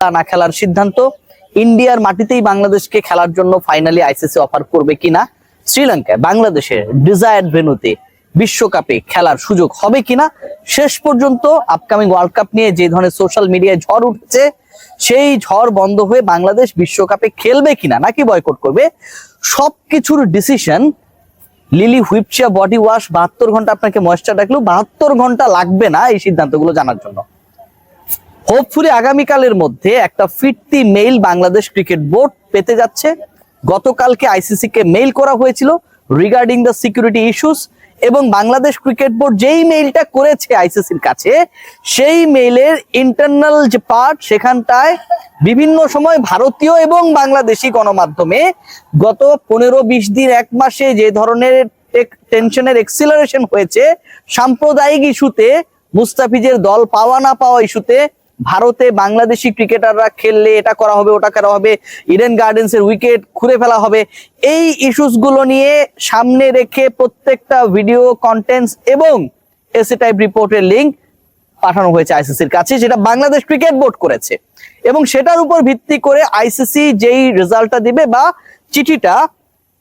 না খেলার সিদ্ধান্ত, ইন্ডিয়ার মাটিতেই বাংলাদেশকে খেলার জন্য ফাইনালি আইসিসি অফার করবে কিনা, শ্রীলঙ্কায় বাংলাদেশের ডিজায়ার্ড ভেন্যুতে বিশ্বকাপে খেলার সুযোগ হবে কিনা, শেষ পর্যন্ত আপকামিং ওয়ার্ল্ড কাপ নিয়ে যে ধরনের সোশ্যাল মিডিয়ায় ঝড় উঠছে সেই ঝড় বন্ধ হয়ে বাংলাদেশ বিশ্বকাপে খেলবে কিনা নাকি বয়কট করবে, সবকিছুর ডিসিশন লিলি হুইপচিয়া বডি ওয়াশ 72 ঘন্টা আপনাকে ময়েশ্চার রাখলেও 72 ঘন্টা লাগবে না এই সিদ্ধান্তগুলো জানার জন্য। হোপফুলি আগামীকালের মধ্যে একটা ফিরতি মেইল বাংলাদেশ ক্রিকেট বোর্ড পেতে যাচ্ছে। গতকালকে আইসিসি কে মেইল করা হয়েছিল রিগার্ডিং দ্য সিকিউরিটি ইস্যুস, এবং বাংলাদেশ ক্রিকেট বোর্ড যেই মেইলটা করেছে আইসিসির কাছে সেই মেইলের ইন্টারনাল যে পার্ট সেখানটায় বিভিন্ন সময় ভারতীয় এবং বাংলাদেশি গণমাধ্যমে গত 15-20 দিন 1 মাসে যে ধরনের টেনশনের এক্সিলারেশন হয়েছে সাম্প্রদায়িক ইস্যুতে, মুস্তাফিজের দল পাওয়া না পাওয়া ইস্যুতে, ভারতে বাংলাদেশি ক্রিকেটাররা খেললে এটা করা হবে ওটা করা হবে, ইডেন গার্ডেন্স এর উইকেট খুঁড়ে ফেলা হবে, এই ইস্যুস গুলো নিয়ে সামনে রেখে প্রত্যেকটা ভিডিও কন্টেন্টস এবং এসি টাইপ রিপোর্টের লিংক পাঠানো হয়েছে আইসিসির কাছে, যেটা বাংলাদেশ ক্রিকেট বোর্ড করেছে। এবং সেটার উপর ভিত্তি করে আইসিসি যেই রেজাল্টটা দিবে বা চিঠিটা,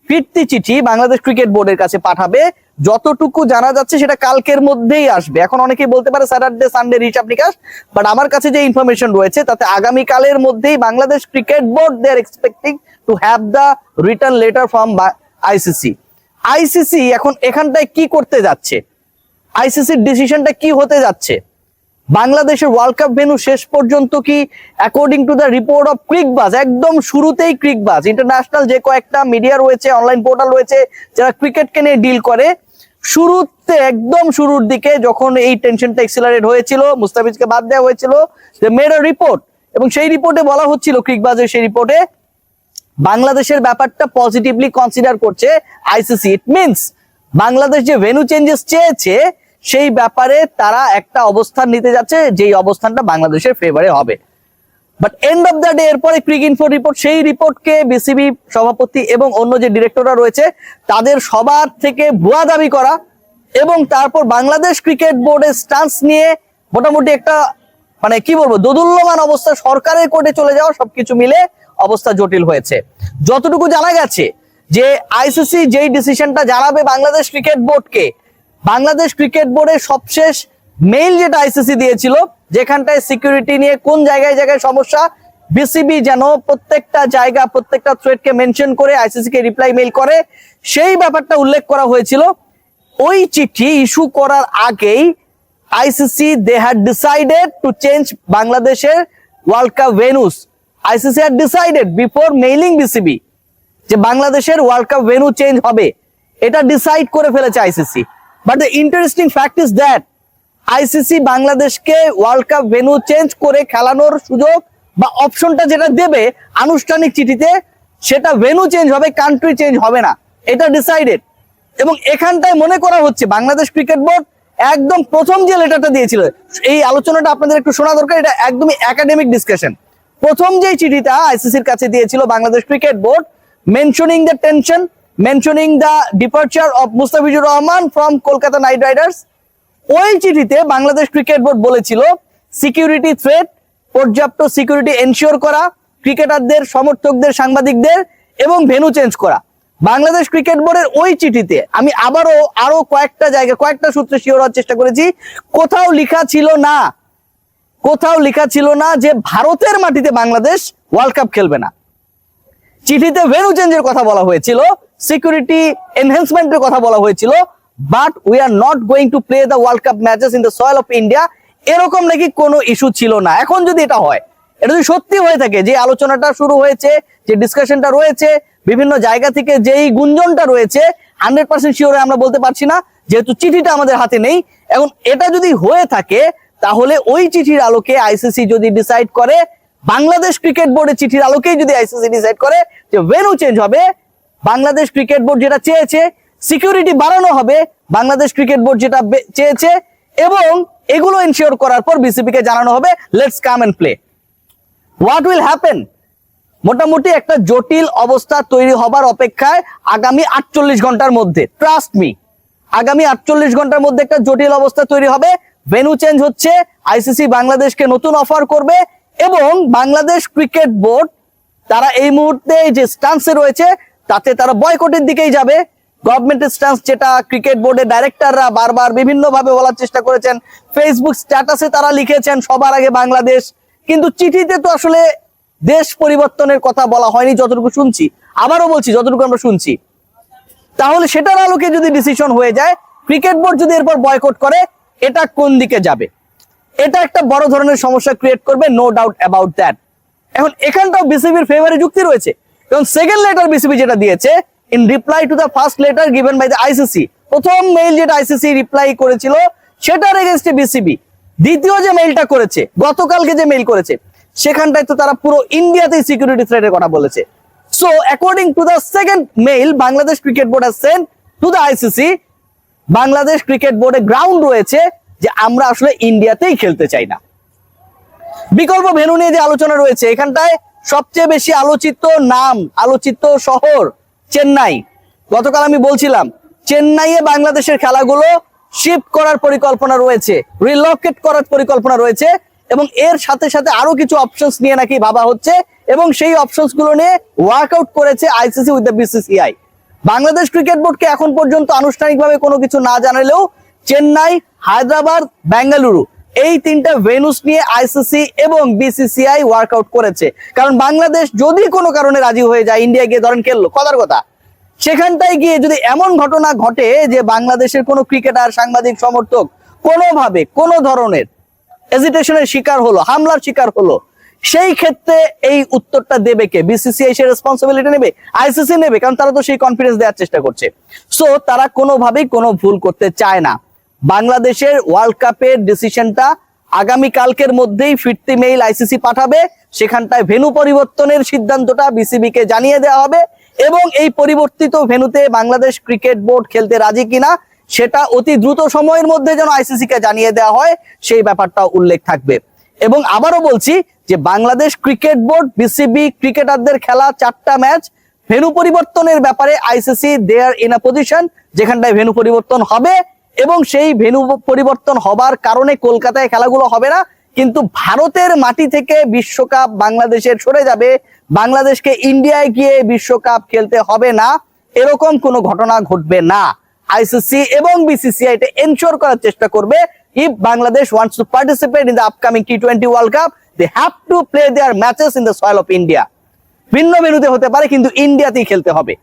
ফিরতি চিঠি বাংলাদেশ ক্রিকেট বোর্ডের কাছে পাঠাবে, যতটুকু জানা যাচ্ছে সেটা কালকের মধ্যেই আসবে। এখন অনেকেই বলতে পারে স্যাটারডে সানডে হিসাব নিকাশ, বাট আমার কাছে যে ইনফরমেশন রয়েছে তাতে আগামীকালের মধ্যেই Bangladesh cricket board they are expecting to have the return letter from ICC. ICC এখন এখানটায় কি করতে যাচ্ছে, আইসিসির ডিসিশনটা কি হতে যাচ্ছে, বাংলাদেশের ওয়ার্ল্ড কাপ ভেন্যু শেষ পর্যন্ত কি according to the report of ক্রিকবাজ, একদম শুরুতেই ক্রিকবাজ ইন্টারন্যাশনাল যে কয়েকটা মিডিয়া রয়েছে, অনলাইন পোর্টাল রয়েছে যারা ক্রিকেটকে নিয়ে ডিল করে, শুরুতে একদম শুরুর দিকে যখন এই টেনশনটা এক্সিলারেট হয়েছিল, মুস্তাফিজকে বাদ দেওয়া হয়েছিল, দে মেড আ রিপোর্ট, এবং সেই রিপোর্টে বলা হচ্ছিল, ক্রিকবাজের সেই রিপোর্টে বাংলাদেশের ব্যাপারটা পজিটিভলি কনসিডার করছে আইসিসি। ইট মিনস বাংলাদেশ যে ভেন্যু চেঞ্জেস চেয়েছে সেই ব্যাপারে তারা একটা অবস্থান নিতে যাচ্ছে, যেই অবস্থানটা বাংলাদেশের ফেভারে হবে। But end of the day এরপরে ক্রিকইনফো রিপোর্ট, সেই রিপোর্টকে বিসিবি সভাপতি এবং অন্য যে ডিরেক্টররা রয়েছে তাদের সবার থেকে ভুয়া দাবি করা, এবং তারপর বাংলাদেশ ক্রিকেট বোর্ডের স্টান্স নিয়ে মোটামুটি একটা মানে কি বলবো দোদুল্যমান অবস্থা, সরকারের কোর্টে চলে যাওয়া, সবকিছু মিলে অবস্থা জটিল হয়েছে। যতটুকু জানা গেছে যে আইসিসি যেই ডিসিশনটা জানাবে বাংলাদেশ ক্রিকেট বোর্ডকে, বাংলাদেশ ক্রিকেট বোর্ডের সবশেষ মেইল যেটা আইসিসি দিয়েছিল যেখানটায় সিকিউরিটি নিয়ে কোন জায়গায় জায়গায় সমস্যা, বিসিবি যেন প্রত্যেকটা জায়গা প্রত্যেকটা থ্রেডকে মেনশন করে আইসিসি কে রিপ্লাই মেইল করে, সেই ব্যাপারটা উল্লেখ করা হয়েছিল। ওই চিঠি ইস্যু করার আগেই ICC they had decided to change বাংলাদেশের world cup venues. ICC had decided before mailing BCB যে বাংলাদেশের ওয়ার্ল্ড কাপ ভেন্যু চেঞ্জ হবে, এটা ডিসাইড করে ফেলেছে ICC. But the interesting fact is that ICC বাংলাদেশকে ওয়ার্ল্ড কাপ ভেন্যু চেঞ্জ করে খেলানোর সুযোগ বা অপশনটা যেটা দেবে আনুষ্ঠানিক চিঠিতে, সেটা ভেন্যু চেঞ্জ হবে, কান্ট্রি চেঞ্জ হবে না, এটা ডিসাইডেড। এবং এখানটায় মনে করা হচ্ছে বাংলাদেশ ক্রিকেট বোর্ড একদম প্রথম যে লেটারটা দিয়েছিল, এই আলোচনাটা আপনাদের একটু শোনা দরকার, এটা একদমই একাডেমিক ডিসকাশন। প্রথম যে চিঠিটা আইসিসির কাছে দিয়েছিল Bangladesh cricket board, mentioning the tension, mentioning the departure of Mustafizur Rahman from Kolkata night Riders, ওই চিঠিতে বাংলাদেশ ক্রিকেট বোর্ড বলেছিল সিকিউরিটি থ্রেট, পর্যাপ্ত সিকিউরিটি এনশিওর করা, ক্রিকেটারদের, সমর্থকদের, সাংবাদিকদের, এবং ভেন্যু চেঞ্জ করা। বাংলাদেশ ক্রিকেট বোর্ডের ওই চিঠিতে আমি আরো কয়েকটা জায়গায় কয়েকটা সূত্রে শিওর হওয়ার চেষ্টা করেছি, কোথাও লেখা ছিল না যে ভারতের মাটিতে বাংলাদেশ ওয়ার্ল্ড কাপ খেলবে না। চিঠিতে ভেন্যু চেঞ্জের কথা বলা হয়েছিল, সিকিউরিটি এনহ্যান্সমেন্টের কথা বলা হয়েছিল, but we are not going to play the world cup matches in the soil of India, এরকম নাকি কোনো ইস্যু ছিল না। এখন যদি এটা হয়, এটা যদি সত্যি হয়ে থাকে, যে আলোচনাটা শুরু হয়েছে, যে ডিসকাশনটা রয়েছে, বিভিন্ন জায়গা থেকে যেই গুঞ্জনটা রয়েছে, 100% শিওর আমরা বলতে পারছি না যেহেতু চিঠিটা আমাদের হাতে নেই। এখন এটা যদি হয়ে থাকে তাহলে ওই চিঠির আলোকে আইসিসি যদি ডিসাইড করে, বাংলাদেশ ক্রিকেট বোর্ডের চিঠির আলোকেই যদি আইসিসি ডিসাইড করে যে ভেন্যু চেঞ্জ হবে, বাংলাদেশ ক্রিকেট বোর্ড যেটা চেয়েছে সিকিউরিটি বাড়ানো হবে, বাংলাদেশ ক্রিকেট বোর্ড যেটা চেয়েছে, এবং এগুলো এনশিওর করার পর বিসিবি কে জানানো হবে let's come and play. What will happen, মোটামুটি একটা জটিল অবস্থা তৈরি হবার অপেক্ষায় আগামী 48 ঘন্টার মধ্যে, ট্রাস্ট মি, আগামী 48 ঘন্টার মধ্যে একটা জটিল অবস্থা তৈরি হবে। ভেন্যু চেঞ্জ হচ্ছে, আইসিসি বাংলাদেশকে নতুন অফার করবে, এবং বাংলাদেশ ক্রিকেট বোর্ড তারা এই মুহূর্তে যে স্টান্সে রয়েছে তাতে তারা বয়কটের দিকেই যাবে। গভর্নমেন্টের স্টান্স যেটা ক্রিকেট বোর্ডের ডাইরেক্টররা বারবার বিভিন্ন ভাবে বলার চেষ্টা করেছেন, ফেসবুক স্ট্যাটাসে তারা লিখেছেন সবার আগে বাংলাদেশ, কিন্তু চিঠিতে তো আসলে দেশ পরিবর্তনের কথা বলা হয়নি যতটুকু শুনছি। আবারও বলছি, যতটুকু আমরা শুনছি। তাহলে সেটার আলোকে যদি ডিসিশন হয়ে যায়, ক্রিকেট বোর্ড যদি এরপর বয়কট করে, এটা কোন দিকে যাবে? এটা একটা বড় ধরনের সমস্যা ক্রিয়েট করবে, নো ডাউট অ্যাবাউট দ্যাট। এখন এখানটাও বিসিবির ফেভারে যুক্তি রয়েছে, কারণ সেকেন্ড লেটার বিসিবি যেটা দিয়েছে in reply to the first letter given by the ICC, প্রথম মেইল যেটা আইসিসি রিপ্লাই করেছিল সেটার এগেইনস্টে বিসিবি দ্বিতীয় যে মেইলটা করেছে, গতকালকে যে মেইল করেছে, সেখানটায় তো তারা পুরো ইন্ডিয়াতেই সিকিউরিটি থ্রেটের কথা বলেছে। So according to the second mail Bangladesh cricket board has sent to the ICC, Bangladesh cricket বোর্ডে গ্রাউন্ড রয়েছে যে আমরা আসলে ইন্ডিয়াতেই খেলতে চাই না। বিকল্প ভেন্যু নিয়ে যে আলোচনা রয়েছে, এখানটায় সবচেয়ে বেশি আলোচিত নাম, আলোচিত শহর চেন্নাই। গতকাল আমি বলছিলাম চেন্নাইয়ে বাংলাদেশের খেলাগুলো শিফট করার পরিকল্পনা রয়েছে, রিলোকেট করার পরিকল্পনা রয়েছে, এবং এর সাথে সাথে আরো কিছু অপশনস নিয়ে নাকি ভাবা হচ্ছে, এবং সেই অপশনস গুলো নিয়ে ওয়ার্কআউট করেছে ICC with the BCCI. Bangladesh cricket বোর্ডকে এখন পর্যন্ত আনুষ্ঠানিকভাবে কোনো কিছু না জানালেও চেন্নাই, হায়দ্রাবাদ, বেঙ্গালুরু এই তিনটা ভেন্যুস নিয়ে আইসিসি এবং বিসিসিআই ওয়ার্কআউট করেছে। কারণ বাংলাদেশ যদি কোনো কারণে রাজি হয়ে যায়, ইন্ডিয়া গিয়ে ধরেন খেললো, কথার কথা, সেখানটায় গিয়ে যদি এমন ঘটনা ঘটে যে বাংলাদেশের কোনো ক্রিকেটার, সাংবাদিক, সমর্থক কোনোভাবে কোনো ধরনের এজিটেশনের শিকার হলো, হামলার শিকার হলো, সেই ক্ষেত্রে এই উত্তরটা দেবে কে? বিসিসিআই সে রেসপন্সিবিলিটি নেবে, আইসিসি নেবে, কারণ তারা তো সেই কনফিডেন্স দেওয়ার চেষ্টা করছে। সো তারা কোনোভাবেই কোনো ভুল করতে চায় না। বাংলাদেশের ওয়ার্ল্ড কাপের ডিসিশনটা আগামী কালকের মধ্যেই ফিরতি মেইল আইসিসি পাঠাবে, সেখানটায় ভেন্যু পরিবর্তনের সিদ্ধান্তটা বিসিবি কে জানিয়ে দেওয়া হবে, এবং এই পরিবর্তিত ভেন্যুতে বাংলাদেশ ক্রিকেট বোর্ড খেলতে রাজি কিনা সেটা অতি দ্রুত সময়ের মধ্যে যেন আইসিসি কে জানিয়ে দেওয়া হয়, সেই ব্যাপারটাও উল্লেখ থাকবে। এবং আবারও বলছি যে বাংলাদেশ ক্রিকেট বোর্ড, বিসিবি, ক্রিকেটারদের খেলা 4টা ম্যাচ ভেন্যু পরিবর্তনের ব্যাপারে ICC they are in a position যেখানটায় ভেন্যু পরিবর্তন হবে, এবং সেই ভেন্যু পরিবর্তন হবার কারণে কলকাতায় খেলাগুলো হবে না, কিন্তু ভারতের মাটি থেকে বিশ্বকাপ বাংলাদেশের সরে যাবে, বাংলাদেশকে ইন্ডিয়ায় গিয়ে বিশ্বকাপ খেলতে হবে না, এরকম কোনো ঘটনা ঘটবে না। আইসিসি এবং বিসিসিআই এটা এনশিওর করার চেষ্টা করবে, if Bangladesh wants to participate in the upcoming T20 World Cup, they have to play their matches in the soil of India. ভিন্ন ভেন্যুতে হতে পারে, কিন্তু ইন্ডিয়াতেই খেলতে হবে,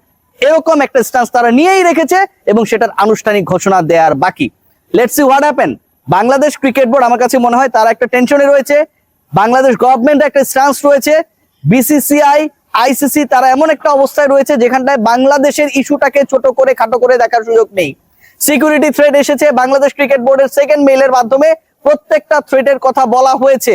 এরকম একটা স্ট্যান্স তারা নিয়েই রেখেছে, এবং সেটার আনুষ্ঠানিক ঘোষণা দেওয়ার বাকি। Let's see what happen. Bangladesh cricket board আমার কাছে মনে হয় তারা একটা টেনশনে রয়েছে, বাংলাদেশ গভর্নমেন্ট একটা স্ট্যান্স রয়েছে, বিসিসিআই, আইসিসি তারা এমন একটা অবস্থায় রয়েছে যেখানটায় বাংলাদেশের ইস্যুটাকে ছোট করে খাটো করে দেখার সুযোগ নেই। সিকিউরিটি থ্রেট এসেছে, বাংলাদেশ ক্রিকেট বোর্ডের সেকেন্ড মেইলের মাধ্যমে প্রত্যেকটা থ্রেটের কথা বলা হয়েছে,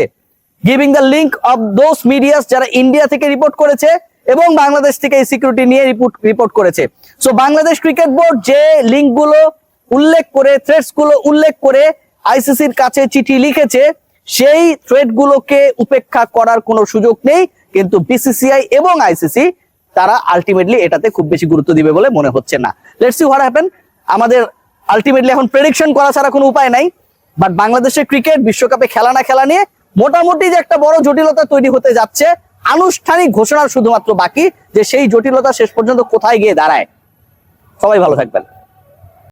giving the link of those medias যারা ইন্ডিয়া থেকে রিপোর্ট করেছে এবং বাংলাদেশ থেকে এই সিকিউরিটি নিয়ে রিপোর্ট করেছে। সো বাংলাদেশ ক্রিকেট বোর্ড যে লিঙ্কগুলো উল্লেখ করে, থ্রেটস গুলো উল্লেখ করে আইসিসির কাছে চিঠি লিখেছে, সেই থ্রেট গুলোকে উপেক্ষা করার কোনো সুযোগ নেই, কিন্তু বিসিসিআই এবং আইসিসি তারা আলটিমেটলি এটাতে খুব বেশি গুরুত্ব দিবে বলে মনে হচ্ছে না। Let's see what happen. আমাদের আলটিমেটলি এখন প্রেডিকশন করা ছাড়া কোনো উপায় নাই, বাট বাংলাদেশের ক্রিকেট বিশ্বকাপে খেলা না খেলা নিয়ে মোটামুটি যে একটা বড় জটিলতা তৈরি হতে যাচ্ছে, আনুষ্ঠানিক ঘোষণার শুধুমাত্র বাকি যে সেই জটিলতা শেষ পর্যন্ত কোথায় গিয়ে দাঁড়ায়। সবাই ভালো থাকবেন।